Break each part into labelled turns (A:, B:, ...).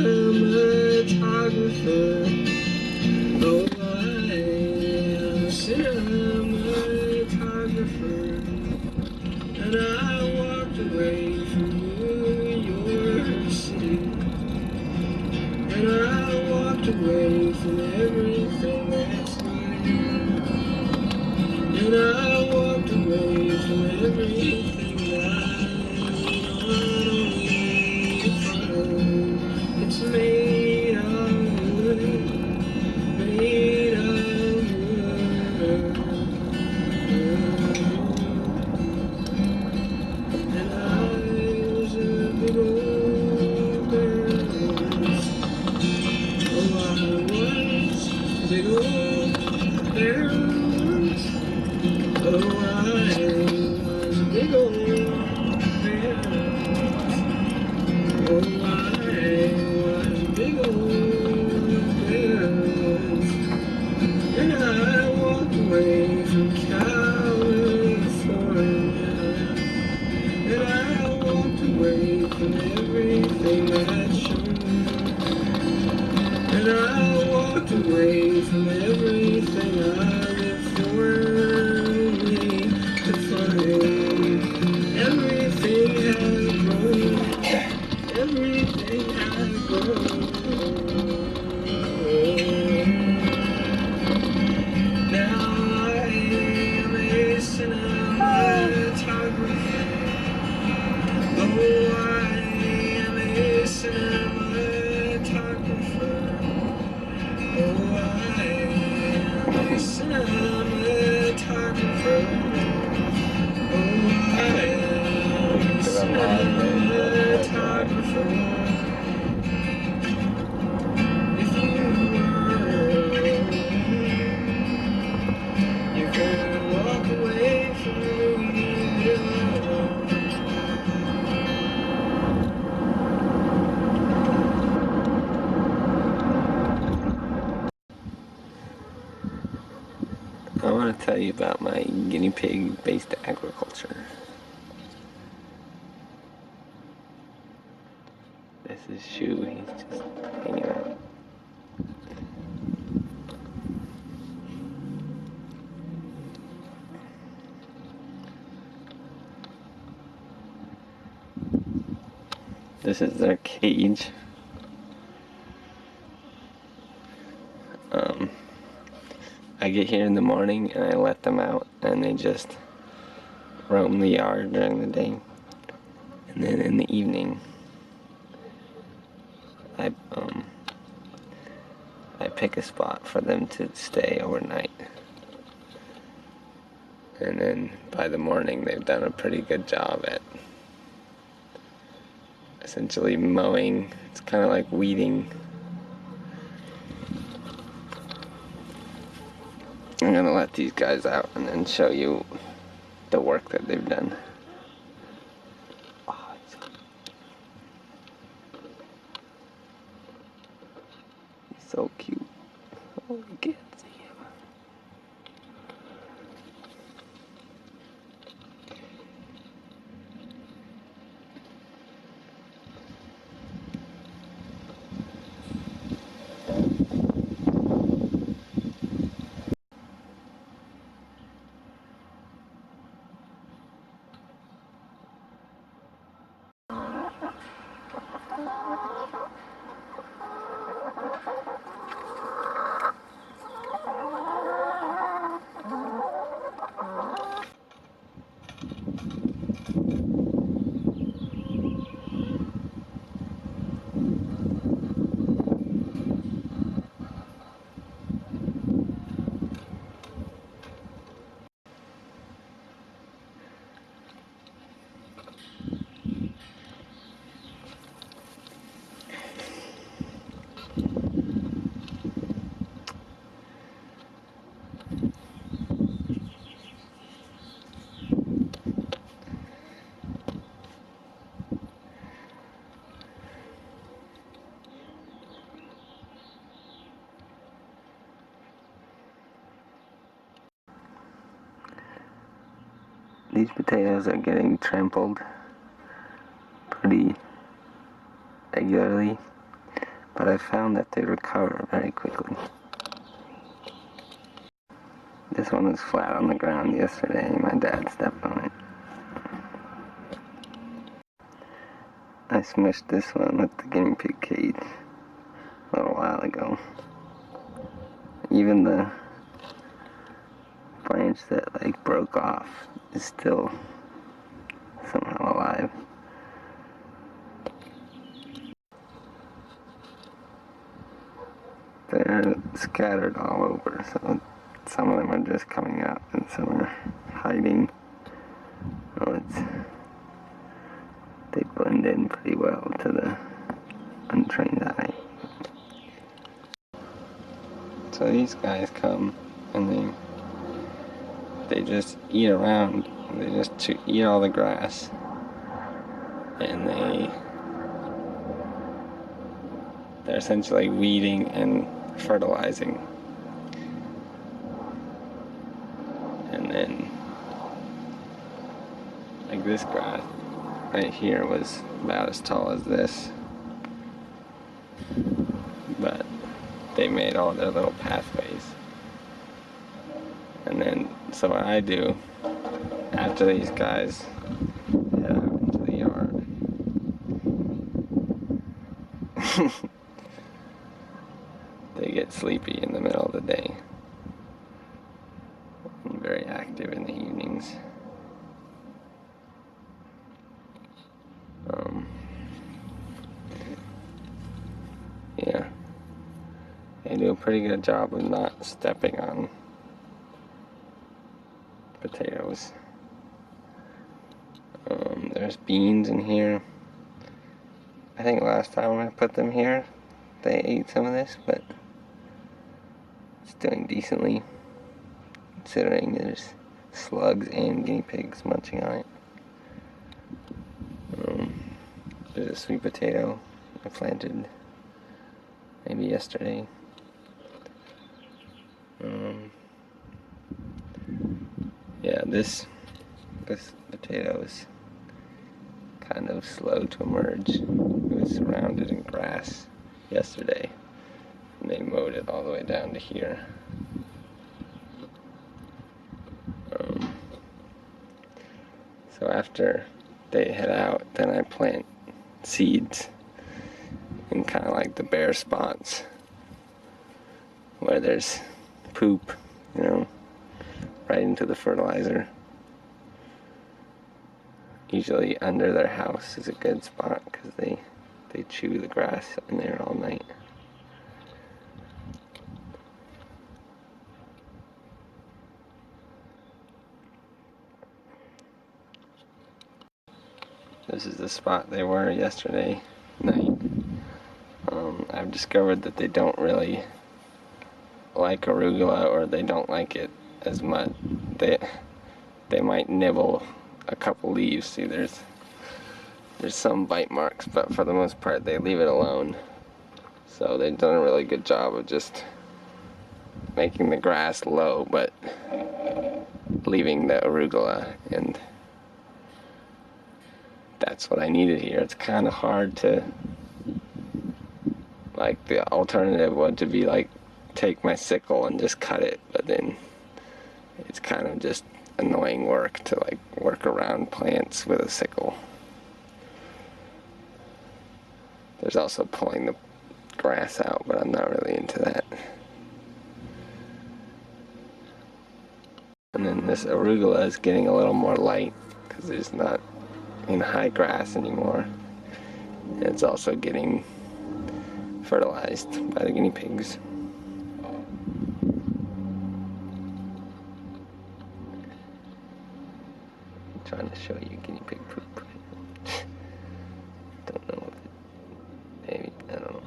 A: cinematographer. Oh, I'm a cinematographer. And I walked away from New York City. And I walked away from everything that's new. And I walked away from everything that it's made of wood, made of wood. And I was a big old girl. Oh, I was a big old girl. Oh, I was a big old girl. Oh, I was a big old girl. And I walked away from California. And I walked away from everything that's shown. And I walked away from everything I lived for, only to find everything had grown. Everything had grown. Now I am a cinematographer. Oh, I am a cinematographer. Oh, I am a cinematographer. Oh, I am a cinematographer. If you were, you could walk away from me. I want to tell you about my guinea pig based agriculture. This is Shu, he's just hanging out. This is their cage. I get here in the morning and I let them out and they just roam the yard during the day. And then in the evening, I pick a spot for them to stay overnight. And then by the morning, they've done a pretty good job at essentially mowing. It's kind of like weeding. I'm gonna let these guys out and then show you the work that they've done. He's so cute. Oh, you can't see him. These potatoes are getting trampled pretty regularly. but I found that they recover very quickly. This one was flat on the ground yesterday. My dad stepped on it. I smushed this one with the guinea pig cage a little while ago. Even the branch that like broke off is still somehow alive. They're scattered all over, so some of them are just coming out and some are hiding. Oh, they blend in pretty well to the untrained eye. So these guys come and they just eat around. They just eat all the grass, and they're essentially weeding and fertilizing. And then, like this grass right here was about as tall as this, but they made all their little pathways. And then, so what I do after these guys head out into the yard, they get sleepy in the middle of the day and very active in the evenings. Yeah, they do a pretty good job of not stepping on potatoes. There's beans in here. I think last time I put them here, they ate some of this, but it's doing decently considering there's slugs and guinea pigs munching on it. There's a sweet potato I planted maybe yesterday. Yeah, this potato is kind of slow to emerge. It was surrounded in grass yesterday, and they mowed it all the way down to here. So after they head out, then I plant seeds in kind of like the bare spots where there's poop, right into the fertilizer. Usually under their house is a good spot because they chew the grass in there all night. This is the spot they were yesterday night. I've discovered that they don't really like arugula, or they don't like it as much. They might nibble a couple leaves. See, there's some bite marks, but for the most part they leave it alone. So they've done a really good job of just making the grass low, but leaving the arugula, and that's what I needed here. It's kind of hard to, like, the alternative would to be like take my sickle and just cut it, but then it's kind of just annoying work to like work around plants with a sickle. There's also pulling the grass out, but I'm not really into that. And then this arugula is getting a little more light because it's not in high grass anymore. And it's also getting fertilized by the guinea pigs. I'm trying to show you guinea pig poop. Don't know if it, maybe, I don't know.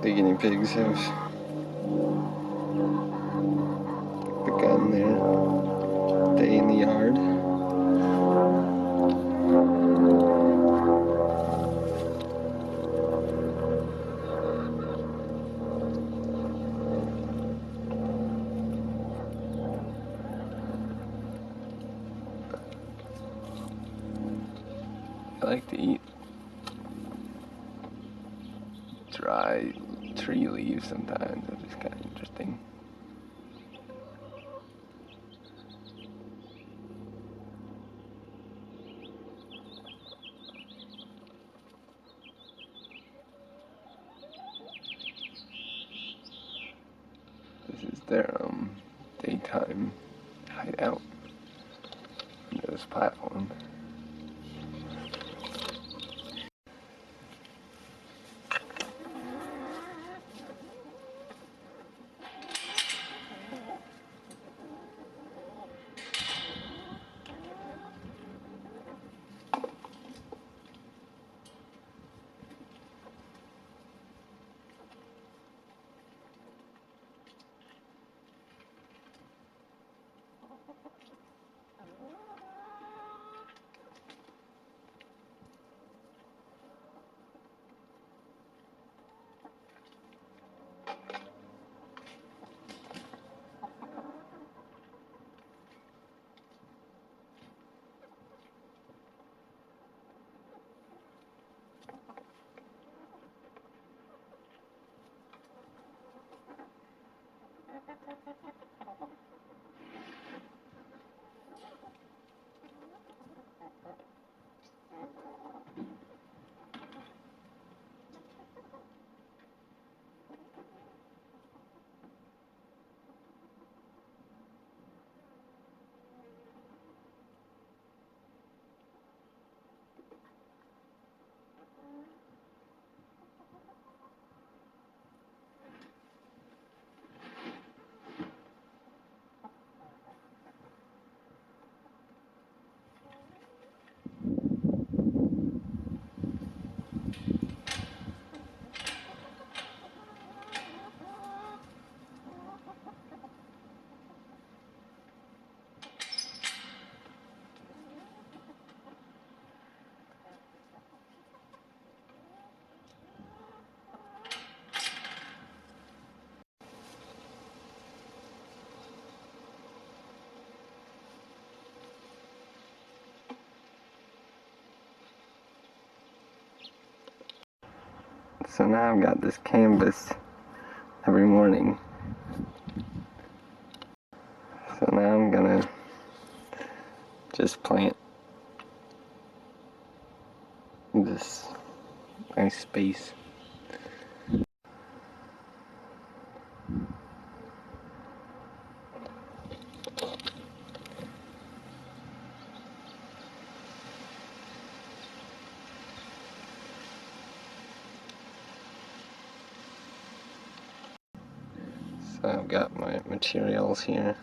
A: The guinea pigs have begun their day in the yard. like to eat dry tree leaves sometimes, which is kind of interesting. This is their daytime hideout under this platform. So now I've got this canvas every morning. So now I'm gonna just plant this nice space. So I've got my materials here.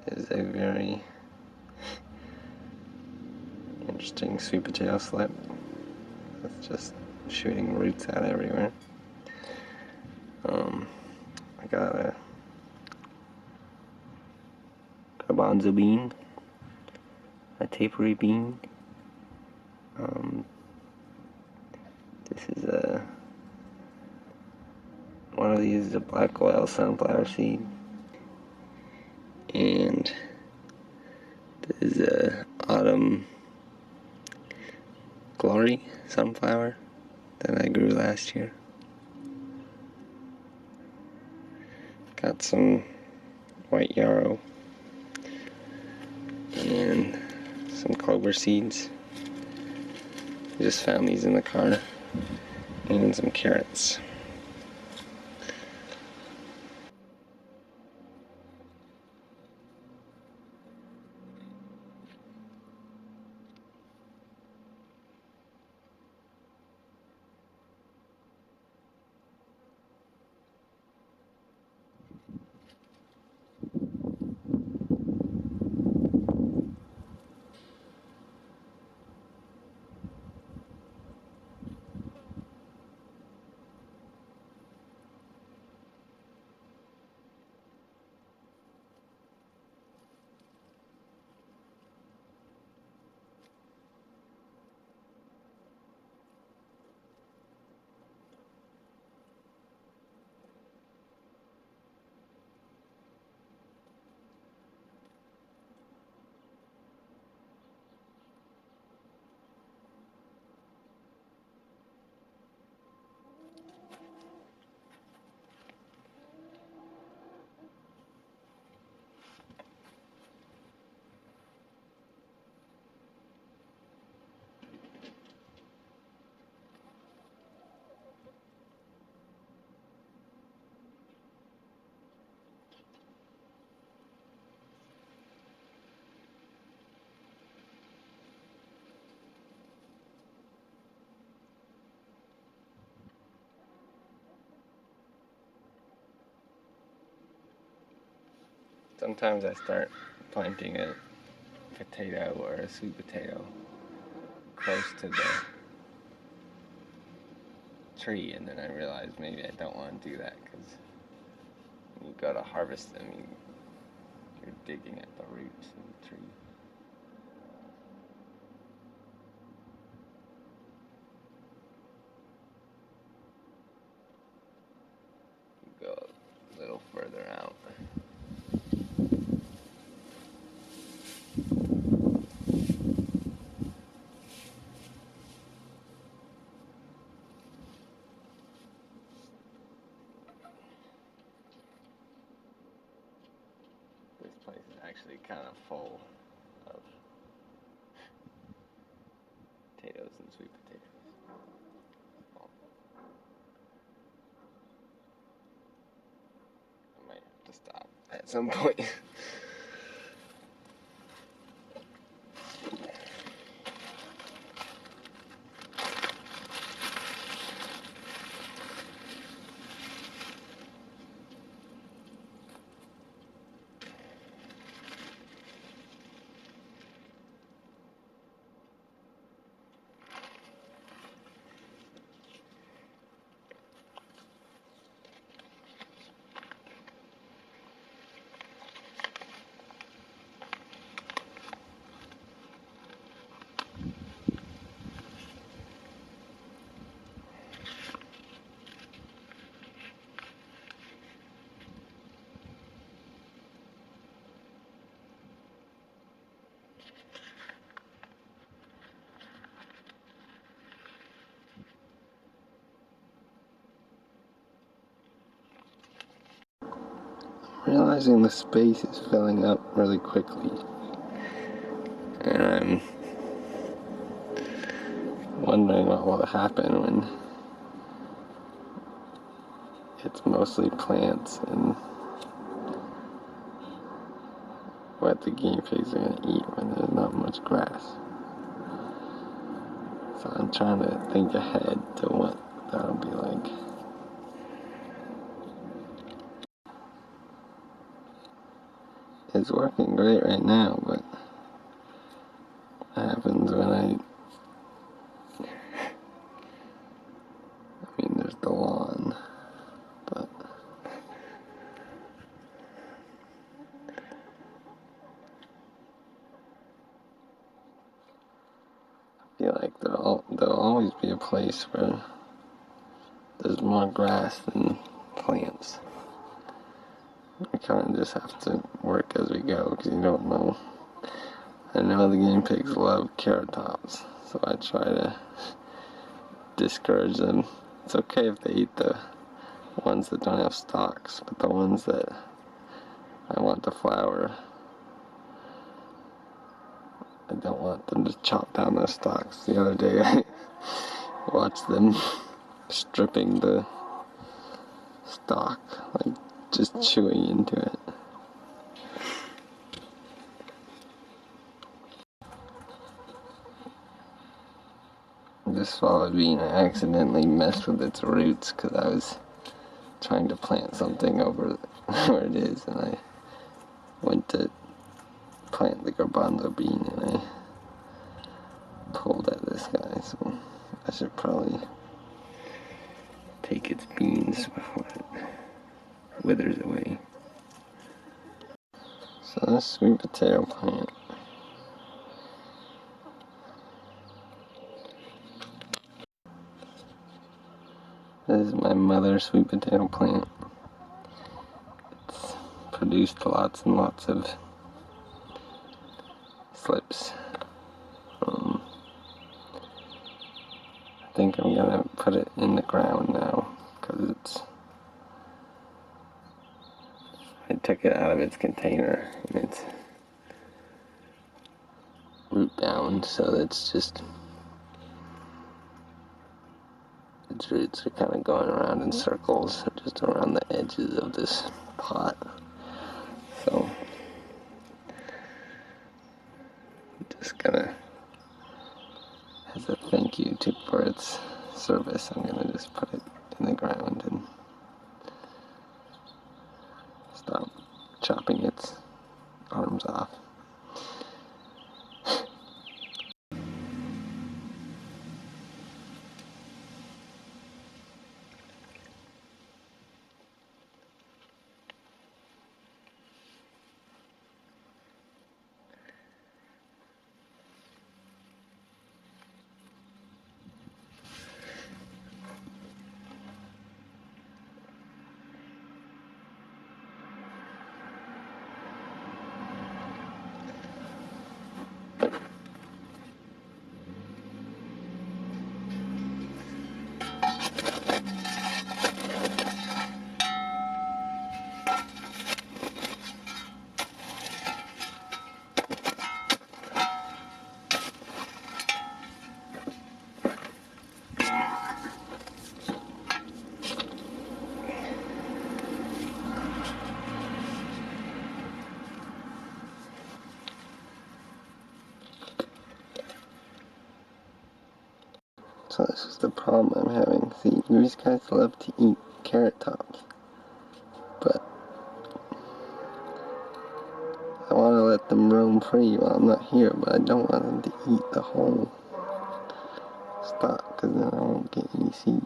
A: It is a very interesting sweet potato slip. It's just shooting roots out everywhere. I got a garbanzo bean, a tapery bean. This is one of these is a black oil sunflower seed, and this is a autumn glory sunflower that I grew last year. Got some white yarrow and some clover seeds. Just found these in the car, and some carrots. Sometimes I start planting a potato or a sweet potato close to the tree, and then I realize maybe I don't want to do that, because when you go to harvest them, you're digging at the roots of the tree. You go a little further out. This place is actually kind of full of potatoes and sweet potatoes. I might have to stop at some point. Realizing the space is filling up really quickly, and I'm wondering what will happen when it's mostly plants and what the guinea pigs are going to eat when there's not much grass. So I'm trying to think ahead to what that'll be like. It's working great right now, but what happens when there's the lawn, but I feel like there'll always be a place where there's more grass than plants. We kind of just have to work as we go, because you don't know. I know the guinea pigs love carrot tops, so I try to discourage them. It's okay if they eat the ones that don't have stalks, but the ones that I want to flower, I don't want them to chop down those stalks. The other day I watched them stripping the stalk, like just chewing into it. This fava bean, I accidentally messed with its roots because I was trying to plant something over where it is, and I went to plant the garbanzo bean and I pulled at this guy, so I should probably take its beans before it withers away. So this sweet potato plant, this is my mother's sweet potato plant. It's produced lots and lots of slips. I think I'm gonna put it in the ground now, because I took it out of its container and it's root bound, so it's just, its roots are kind of going around in circles just around the edges of this pot. So I'm just gonna, as a thank you for its service, I'm gonna just put it in the ground and stop chopping its comes off. So this is the problem I'm having. See, these guys love to eat carrot tops, but I want to let them roam free while I'm not here, but I don't want them to eat the whole stalk, because then I won't get any seed.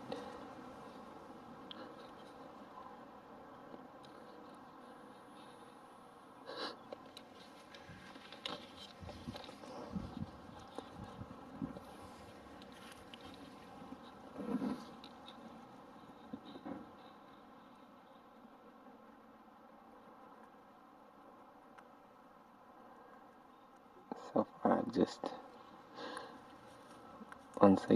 A: So far, once they